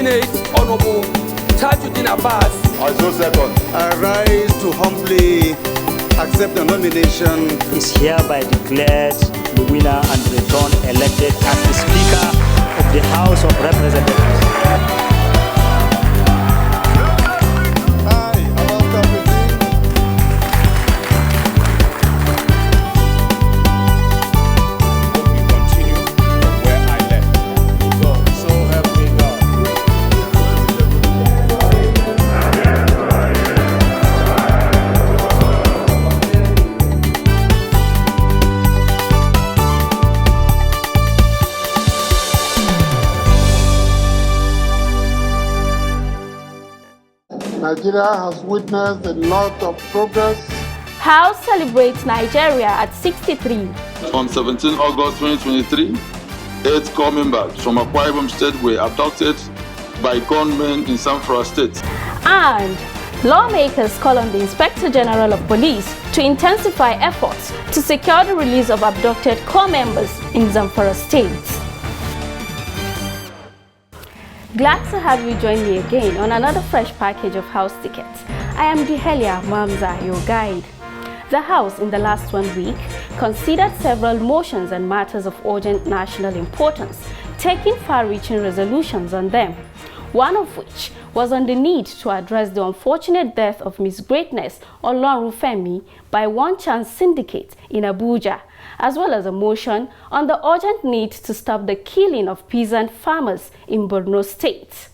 nominate Honorable Tajuddin Abbas. I so second. I rise to humbly accept the nomination. Is hereby declared the winner and returned elected as the Speaker of the House of Representatives. Nigeria has witnessed a lot of progress. House celebrates Nigeria at 63. On 17 August 2023, 8 corps members from Akwa Ibom State were abducted by gunmen in Zamfara State. And lawmakers call on the Inspector General of Police to intensify efforts to secure the release of abducted corps members in Zamfara State. Glad to have you join me again on another fresh package of House tickets. I am Dihelia Mamza, your guide. The House in the last 1 week considered several motions and matters of urgent national importance, taking far-reaching resolutions on them. One of which was on the need to address the unfortunate death of Miss Greatness Olorunfemi by one chance syndicate in Abuja, as well as a motion on the urgent need to stop the killing of peasant farmers in Borno State.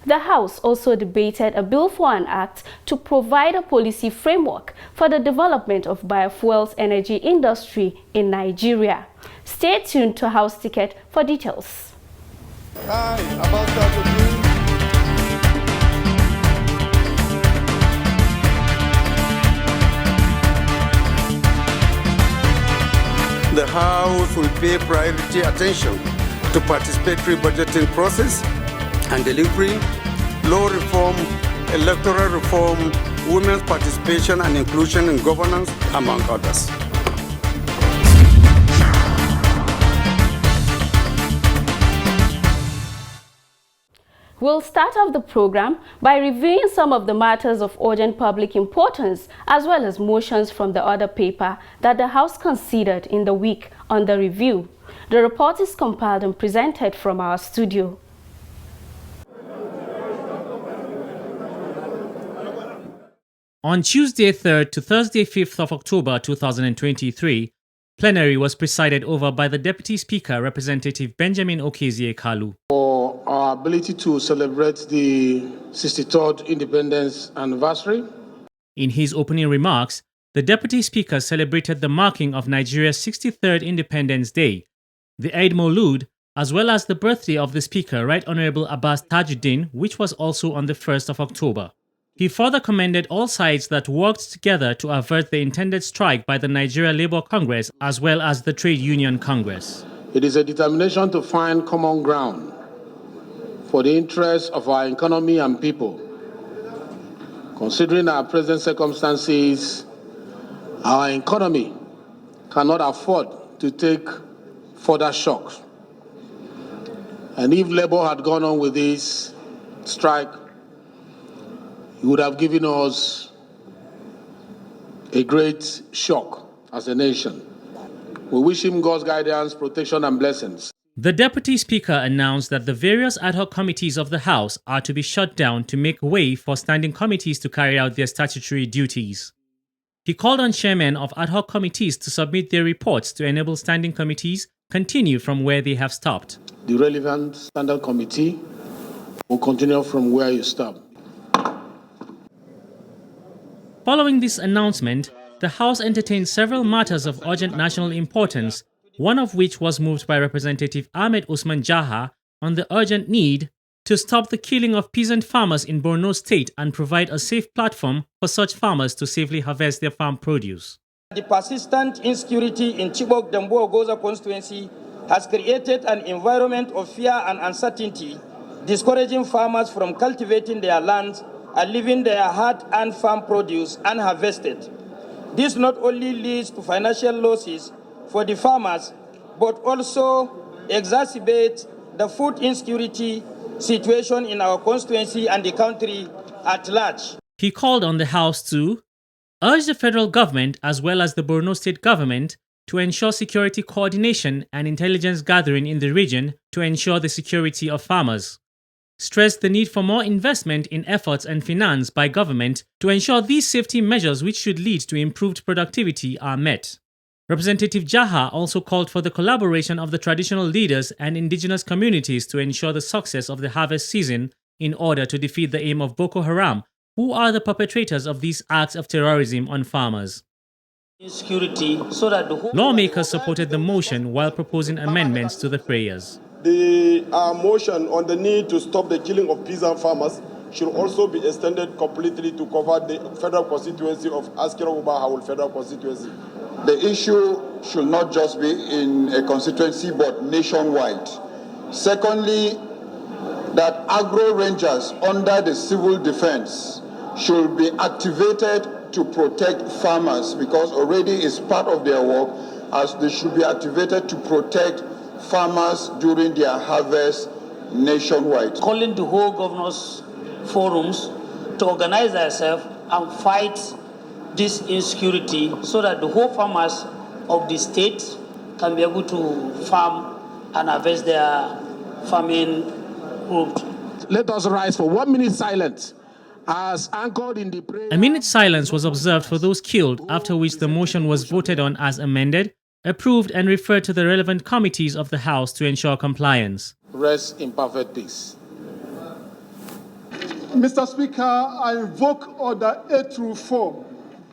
The House also debated a bill for an act to provide a policy framework for the development of biofuels energy industry in Nigeria. Stay tuned to House Ticket for details. Hi, about that. The House will pay priority attention to participatory budgeting process and delivery, law reform, electoral reform, women's participation and inclusion in governance, among others. We'll start off the program by reviewing some of the matters of urgent public importance, as well as motions from the other paper that the House considered in the week under review. The report is compiled and presented from our studio. On Tuesday 3rd to Thursday 5th of October 2023, plenary was presided over by the Deputy Speaker, Representative Benjamin Okezie Kalu. For our ability to celebrate the 63rd Independence Anniversary. In his opening remarks, the Deputy Speaker celebrated the marking of Nigeria's 63rd Independence Day, the Eid Maulud, as well as the birthday of the Speaker, Right Honorable Abbas Tajuddin, which was also on the 1st of October. He further commended all sides that worked together to avert the intended strike by the Nigeria Labour Congress as well as the Trade Union Congress. It is a determination to find common ground for the interests of our economy and people. Considering our present circumstances, our economy cannot afford to take further shocks. And if Labour had gone on with this strike, it would have given us a great shock as a nation. We wish him God's guidance, protection, and blessings. The Deputy Speaker announced that the various ad hoc committees of the House are to be shut down to make way for standing committees to carry out their statutory duties. He called on chairmen of ad hoc committees to submit their reports to enable standing committees continue from where they have stopped. The relevant standing committee will continue from where you stopped. Following this announcement, the House entertained several matters of urgent national importance, one of which was moved by Representative Ahmed Usman Jaha on the urgent need to stop the killing of peasant farmers in Borno State and provide a safe platform for such farmers to safely harvest their farm produce. The persistent insecurity in Chibok-Dambuwa-Goza constituency has created an environment of fear and uncertainty, discouraging farmers from cultivating their lands and leaving their hard-earned farm produce unharvested. This not only leads to financial losses for the farmers, but also exacerbates the food insecurity situation in our constituency and the country at large. He called on the House to urge the federal government as well as the Borno State government to ensure security coordination and intelligence gathering in the region to ensure the security of farmers. Stressed the need for more investment in efforts and finance by government to ensure these safety measures, which should lead to improved productivity, are met. Representative Jaha also called for the collaboration of the traditional leaders and indigenous communities to ensure the success of the harvest season in order to defeat the aim of Boko Haram, who are the perpetrators of these acts of terrorism on farmers. Lawmakers supported the motion while proposing amendments to the prayers. The motion on the need to stop the killing of peasant farmers should also be extended completely to cover the federal constituency of Askira-Uba-Hawul federal constituency. The issue should not just be in a constituency but nationwide. Secondly, that agro rangers under the civil defense should be activated to protect farmers, because already it's part of their work, as they should be activated to protect farmers during their harvest nationwide. Calling the whole governors forums to organize ourselves and fight this insecurity so that the whole farmers of the state can be able to farm and harvest their farming group. Let us rise for 1 minute silence. As anchored in the prayer. A minute's silence was observed for those killed, after which the motion was voted on as amended, approved and referred to the relevant committees of the House to ensure compliance. Rest in perfect peace. Mr. Speaker, I invoke Order 8-4.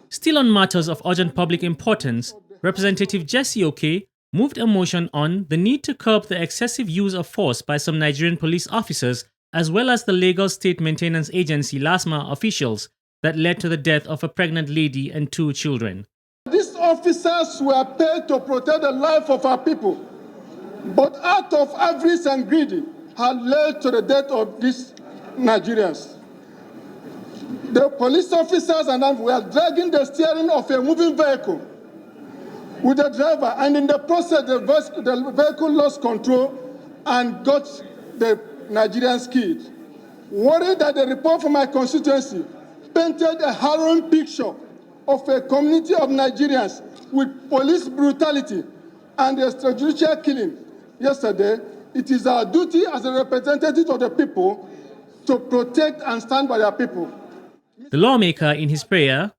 Still on matters of urgent public importance, Representative Jesse Oke moved a motion on the need to curb the excessive use of force by some Nigerian police officers as well as the Lagos State Maintenance Agency LASMA officials that led to the death of a pregnant lady and 2 children. These officers were paid to protect the life of our people, but out of avarice and greed had led to the death of these Nigerians. The police officers and I were dragging the steering of a moving vehicle with the driver, and in the process the vehicle lost control and got the Nigerians killed. Worried that the report from my constituency painted a harrowing picture of a community of Nigerians with police brutality and extrajudicial killing yesterday, it is our duty as a representative of the people to protect and stand by their people. The lawmaker, in his prayer,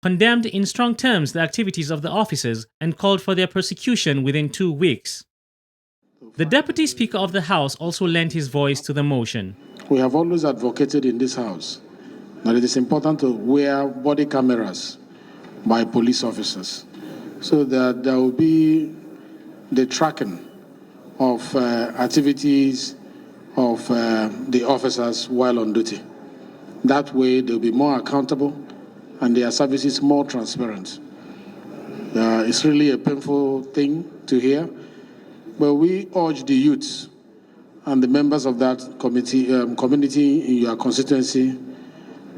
condemned in strong terms the activities of the officers and called for their prosecution within 2 weeks. The Deputy Speaker of the House also lent his voice to the motion. We have always advocated in this House that it is important to wear body cameras by police officers so that there will be the tracking of activities of the officers while on duty. That way they'll be more accountable and their services more transparent. It's really a painful thing to hear, but we urge the youths and the members of that community in your constituency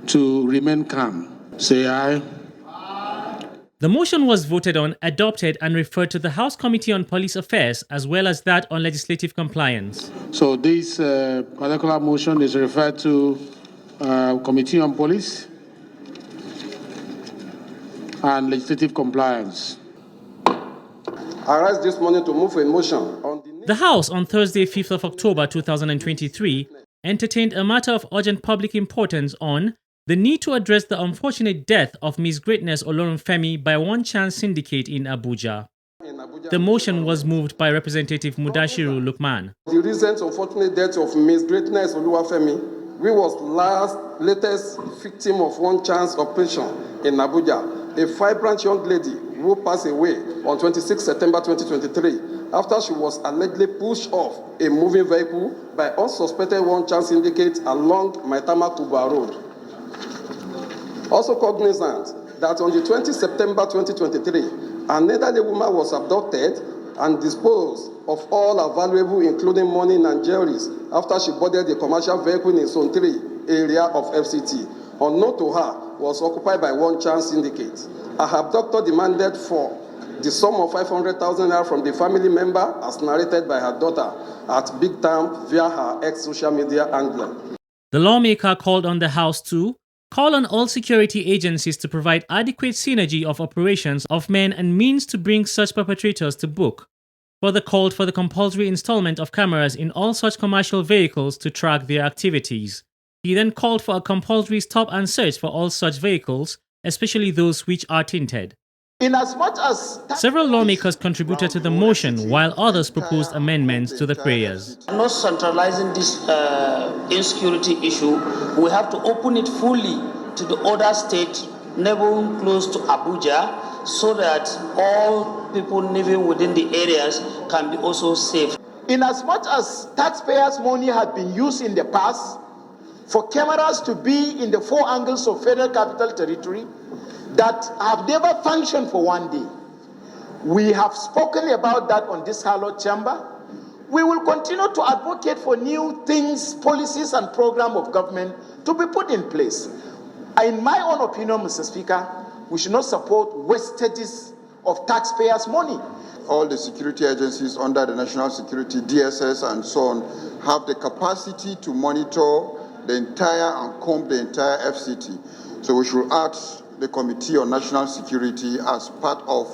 to remain calm. Say aye. The motion was voted on, adopted, and referred to the House Committee on Police Affairs as well as that on Legislative Compliance. So this particular motion is referred to Committee on Police and Legislative Compliance. I rise this morning to move a motion on the House on Thursday, 5th of October 2023, entertained a matter of urgent public importance on the need to address the unfortunate death of Miss Greatness Olorunfemi by one chance syndicate in Abuja. The motion was moved by Representative Mudashiru Lukman. The recent unfortunate death of Miss Greatness Olorunfemi, who was latest victim of one chance operation in Abuja, a vibrant young lady who passed away on 26 September 2023 after she was allegedly pushed off a moving vehicle by unsuspected one chance syndicate along Maitama Kuba Road. Also cognizant that on the 20 September 2023, another woman was abducted and disposed of all her valuables, including money and jewelries, after she boarded a commercial vehicle in Zone 3 area of FCT. Unknown to her, was occupied by one chance syndicate. Her abductor demanded for the sum of 500,000 naira from the family member, as narrated by her daughter at Big Time via her ex-social media handler. The lawmaker called on the House to call on all security agencies to provide adequate synergy of operations of men and means to bring such perpetrators to book. Further called for the compulsory installment of cameras in all such commercial vehicles to track their activities. He then called for a compulsory stop and search for all such vehicles, especially those which are tinted. Several lawmakers contributed to the motion, while others proposed amendments to the prayers. Not centralizing this insecurity issue, we have to open it fully to the other states neighboring close to Abuja, so that all people living within the areas can be also safe. In as much as taxpayers' money had been used in the past for cameras to be in the four angles of Federal Capital Territory that have never functioned for one day. We have spoken about that on this hallowed chamber. We will continue to advocate for new things, policies and programs of government to be put in place. In my own opinion, Mr. Speaker, we should not support wastages of taxpayers' money. All the security agencies under the National Security, DSS and so on, have the capacity to monitor the entire and comb the entire FCT. So we should ask the Committee on National Security as part of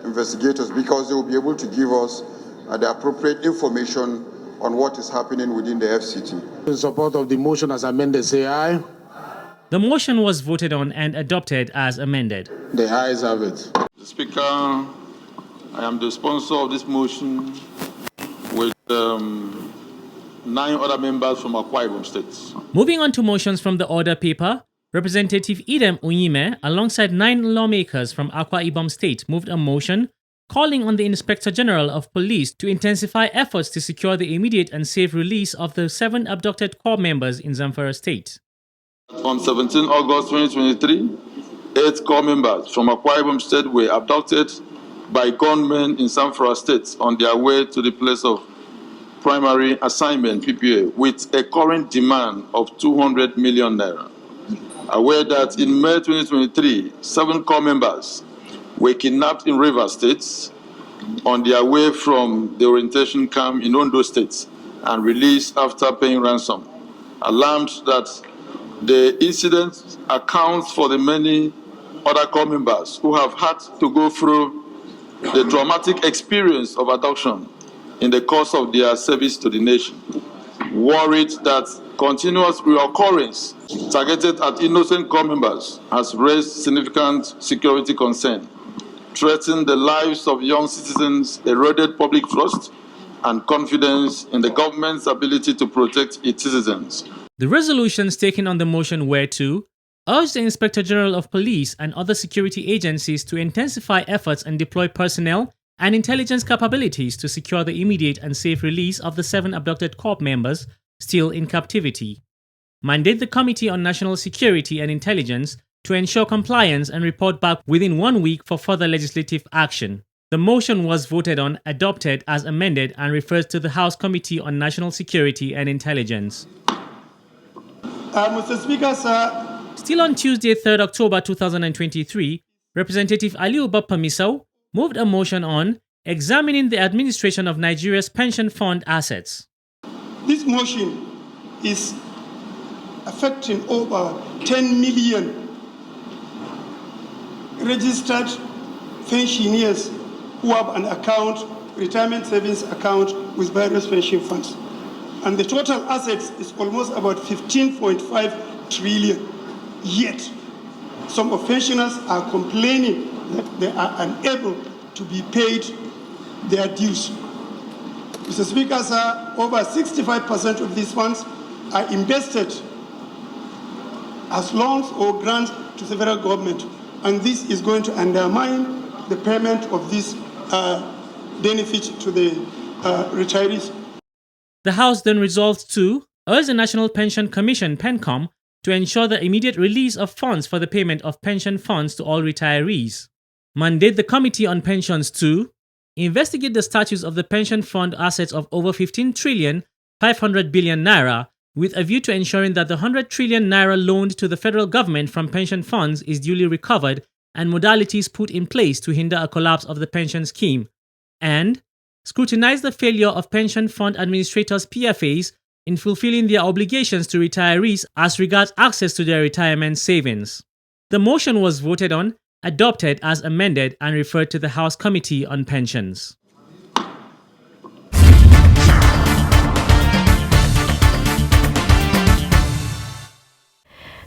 investigators, because they will be able to give us the appropriate information on what is happening within the FCT. In support of the motion as amended, say aye. The motion was voted on and adopted as amended. The ayes have it. Mr. Speaker, I am the sponsor of this motion with 9 other members from Akwa Ibom State. Moving on to motions from the order paper, Representative Idem Onyime, alongside 9 lawmakers from Akwa Ibom State, moved a motion calling on the Inspector General of Police to intensify efforts to secure the immediate and safe release of the 7 abducted corps members in Zamfara State. On 17 August 2023, 8 corps members from Akwa Ibom State were abducted by gunmen in Zamfara State on their way to the place of primary assignment, PPA, with a current demand of 200 million naira. Aware that in May 2023, 7 corps members were kidnapped in Rivers State on their way from the orientation camp in Ondo State and released after paying ransom. Alarmed that the incident accounts for the many other corps members who have had to go through the traumatic experience of abduction in the course of their service to the nation. Worried that continuous reoccurrence targeted at innocent corps members has raised significant security concern, threatened the lives of young citizens, eroded public trust and confidence in the government's ability to protect its citizens. The resolutions taken on the motion were to urge the Inspector General of Police and other security agencies to intensify efforts and deploy personnel and intelligence capabilities to secure the immediate and safe release of the 7 abducted corps members still in captivity. Mandate the Committee on National Security and Intelligence to ensure compliance and report back within 1 week for further legislative action. The motion was voted on, adopted as amended, and refers to the House Committee on National Security and Intelligence. Mr. Speaker, sir. Still on Tuesday, 3rd October 2023, Representative Aliu Bappa Misau moved a motion on examining the administration of Nigeria's pension fund assets. This motion is affecting over 10 million registered pensioners who have an account, retirement savings account with various pension funds. And the total assets is almost about 15.5 trillion. Yet, some of pensioners are complaining that they are unable to be paid their dues. Mr. Speaker, sir, over 65% of these funds are invested as loans or grants to the federal government. And this is going to undermine the payment of this benefit to the retirees. The House then resolved to urge the National Pension Commission, PENCOM, to ensure the immediate release of funds for the payment of pension funds to all retirees. Mandate the Committee on Pensions to investigate the status of the pension fund assets of over 15 trillion 500 billion naira with a view to ensuring that the 100 trillion naira loaned to the federal government from pension funds is duly recovered and modalities put in place to hinder a collapse of the pension scheme, and scrutinize the failure of pension fund administrators PFAs in fulfilling their obligations to retirees as regards access to their retirement savings. The motion was voted on, adopted as amended, and referred to the House Committee on Pensions.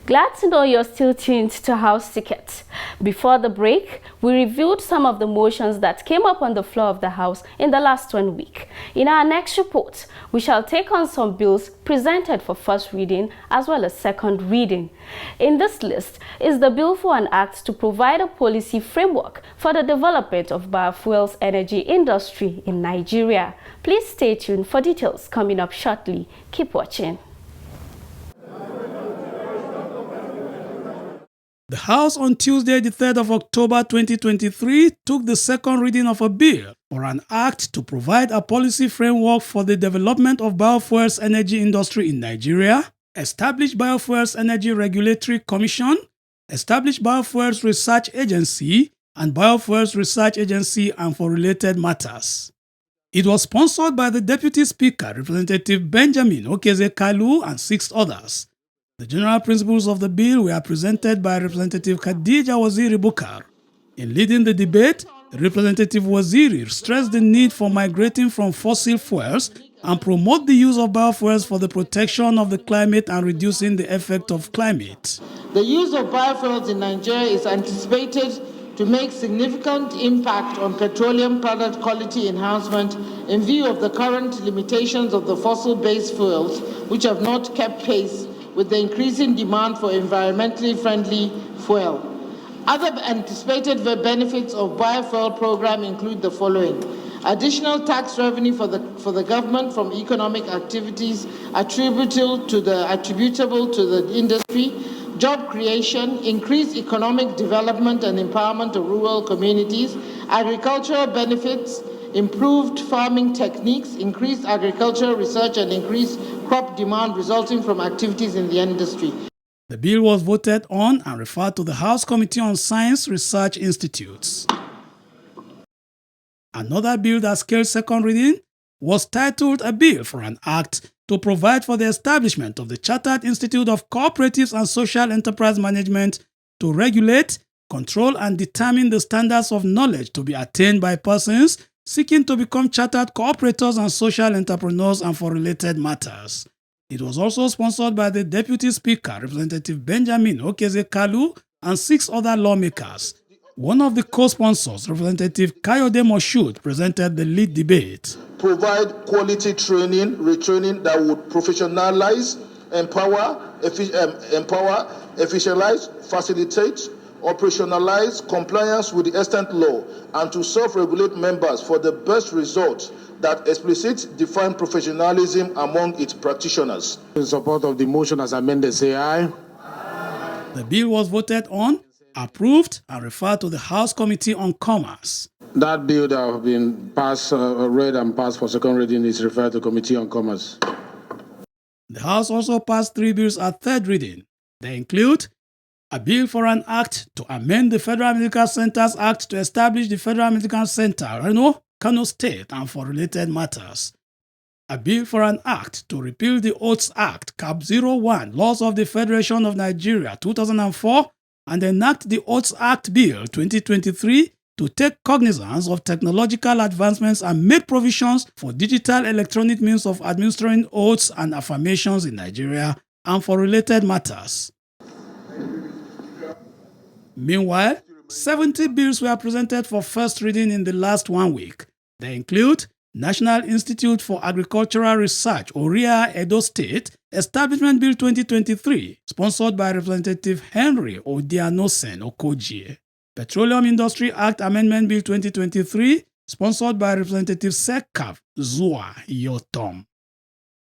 Glad to know you're still tuned to House Ticket. Before the break, we reviewed some of the motions that came up on the floor of the House in the last 1 week. In our next report, we shall take on some bills presented for first reading as well as second reading. In this list is the bill for an act to provide a policy framework for the development of biofuels energy industry in Nigeria. Please stay tuned for details coming up shortly. Keep watching. The House on Tuesday, the 3rd of October 2023, took the second reading of a bill for an act to provide a policy framework for the development of biofuels energy industry in Nigeria, establish Biofuels Energy Regulatory Commission, establish Biofuels Research Agency, and Biofuels Research Agency, and for related matters. It was sponsored by the Deputy Speaker, Representative Benjamin Okeze-Kalu, and 6 others. The general principles of the bill were presented by Representative Khadija Waziri Bukar. In leading the debate, Representative Waziri stressed the need for migrating from fossil fuels and promote the use of biofuels for the protection of the climate and reducing the effect of climate. The use of biofuels in Nigeria is anticipated to make significant impact on petroleum product quality enhancement in view of the current limitations of the fossil-based fuels, which have not kept pace with the increasing demand for environmentally friendly fuel. Other anticipated benefits of biofuel program include the following: additional tax revenue for the government from economic activities attributable to the industry, job creation, increased economic development and empowerment of rural communities, agricultural benefits, improved farming techniques, increased agricultural research, and increased crop demand resulting from activities in the industry. The bill was voted on and referred to the House Committee on Science Research Institutes. Another bill that scaled second reading was titled A Bill for an Act to provide for the establishment of the Chartered Institute of Cooperatives and Social Enterprise Management to regulate, control, and determine the standards of knowledge to be attained by persons seeking to become chartered cooperators and social entrepreneurs, and for related matters. It was also sponsored by the Deputy Speaker, Representative Benjamin Okeze-Kalu, and 6 other lawmakers. One of the co-sponsors, Representative Kayode Moshood, presented the lead debate. Provide quality training, retraining that would professionalize, empower, efficientize, facilitate, operationalize compliance with the extant law, and to self-regulate members for the best results that explicit define professionalism among its practitioners. In support of the motion as amended, say aye. The bill was voted on, approved, and referred to the House Committee on Commerce. That bill that have been passed, read and passed for second reading is referred to Committee on Commerce. The House also passed 3 bills at third reading. They include a bill for an act to amend the Federal Medical Centers Act to establish the Federal Medical Center, Borno State, and for related matters. A bill for an act to repeal the Oaths Act, Cap 01, Laws of the Federation of Nigeria, 2004, and enact the Oaths Act Bill 2023 to take cognizance of technological advancements and make provisions for digital electronic means of administering oaths and affirmations in Nigeria, and for related matters. Meanwhile, 70 bills were presented for first reading in the last 1 week. They include National Institute for Agricultural Research, Oria, Edo State, Establishment Bill 2023, sponsored by Representative Henry Odianosen Okoji. Petroleum Industry Act Amendment Bill 2023, sponsored by Representative Sekav Zua Yotom.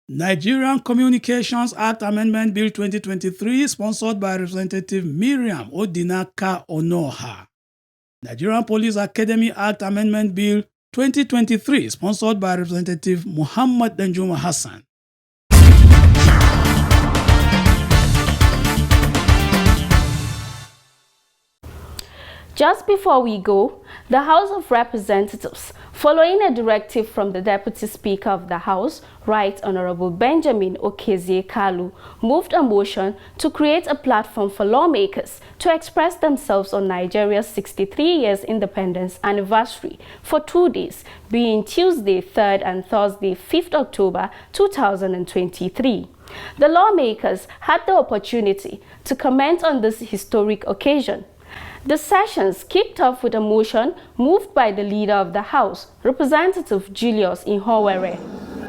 Nigerian Communications Act Amendment Bill 2023, sponsored by Representative Miriam Odinaka Onoha. Nigerian Police Academy Act Amendment Bill 2023, sponsored by Representative Muhammad Danjuma Hassan. Just before we go, the House of Representatives, following a directive from the Deputy Speaker of the House, Right Honorable Benjamin Okezie-Kalu, moved a motion to create a platform for lawmakers to express themselves on Nigeria's 63 years independence anniversary for 2 days, being Tuesday 3rd and Thursday 5th October 2023. The lawmakers had the opportunity to comment on this historic occasion. The sessions kicked off with a motion moved by the Leader of the House, Representative Julius Ihonwere.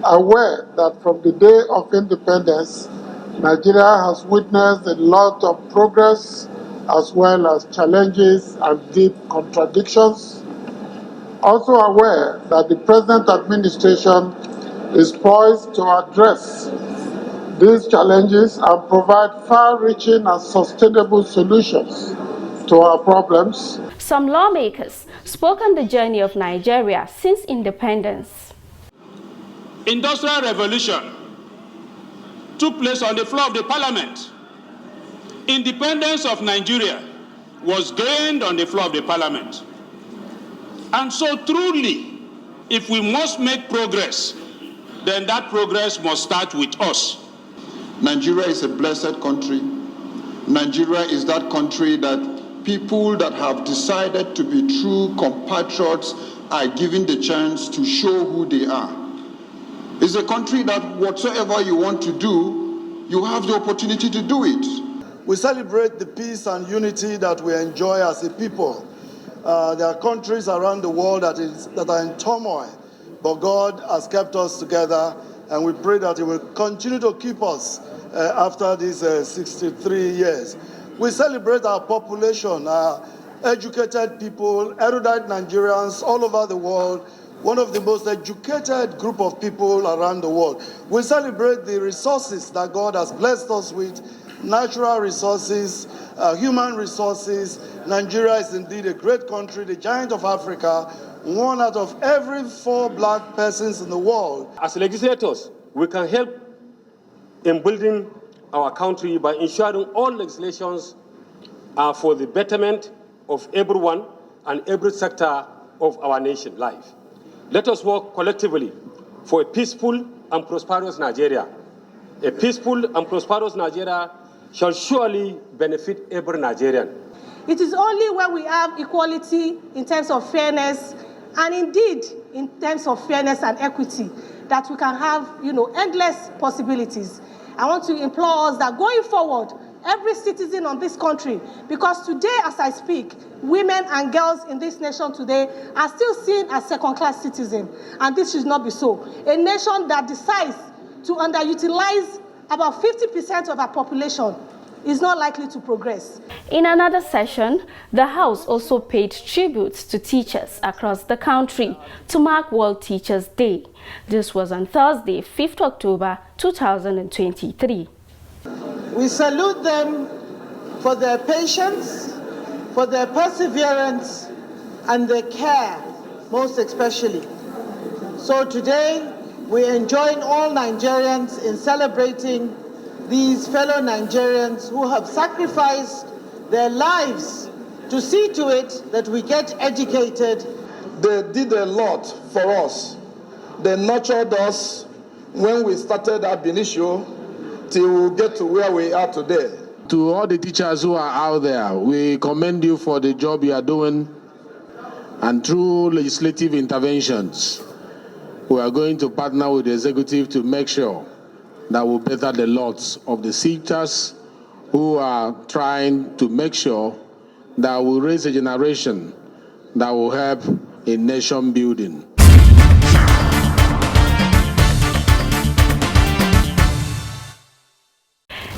Aware that from the day of independence, Nigeria has witnessed a lot of progress as well as challenges and deep contradictions. Also aware that the present administration is poised to address these challenges and provide far-reaching and sustainable solutions to our problems. Some lawmakers spoke on the journey of Nigeria since independence. Industrial revolution took place on the floor of the parliament. Independence of Nigeria was gained on the floor of the parliament. And so truly, if we must make progress, then that progress must start with us. Nigeria is a blessed country. Nigeria is that country that people that have decided to be true compatriots are given the chance to show who they are. It's a country that whatsoever you want to do, you have the opportunity to do it. We celebrate the peace and unity that we enjoy as a people. There are countries around the world that are in turmoil, but God has kept us together, and we pray that He will continue to keep us after these 63 years. We celebrate our population, our educated people, erudite Nigerians all over the world, one of the most educated group of people around the world. We celebrate the resources that God has blessed us with, natural resources, human resources. Nigeria is indeed a great country, the giant of Africa, 1 out of every 4 black persons in the world. As legislators, we can help in building our country by ensuring all legislations are for the betterment of everyone and every sector of our nation life. Let us work collectively for a peaceful and prosperous Nigeria. A peaceful and prosperous Nigeria shall surely benefit every Nigerian. It is only when we have equality in terms of fairness and indeed in terms of fairness and equity that we can have, endless possibilities. I want to implore us that going forward, every citizen of this country, because today as I speak, women and girls in this nation today are still seen as second-class citizens, and this should not be so. A nation that decides to underutilize about 50% of our population is not likely to progress. In another session, the House also paid tributes to teachers across the country to mark World Teachers' Day. This was on Thursday, 5th October 2023. We salute them for their patience, for their perseverance, and their care, most especially. So today, we join all Nigerians in celebrating these fellow Nigerians who have sacrificed their lives to see to it that we get educated. They did a lot for us. They nurtured us when we started ab initio till we get to where we are today. To all the teachers who are out there, we commend you for the job you are doing, and through legislative interventions, we are going to partner with the executive to make sure that we better the lots of the teachers who are trying to make sure that we raise a generation that will help in nation building.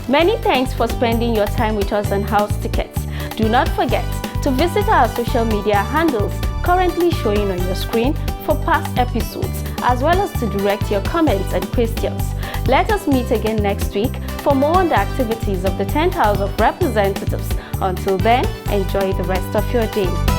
Many thanks for spending your time with us on House Tickets. Do not forget to visit our social media handles currently showing on your screen for past episodes, as well as to direct your comments and questions. Let us meet again next week for more on the activities of the 10th House of Representatives. Until then, enjoy the rest of your day.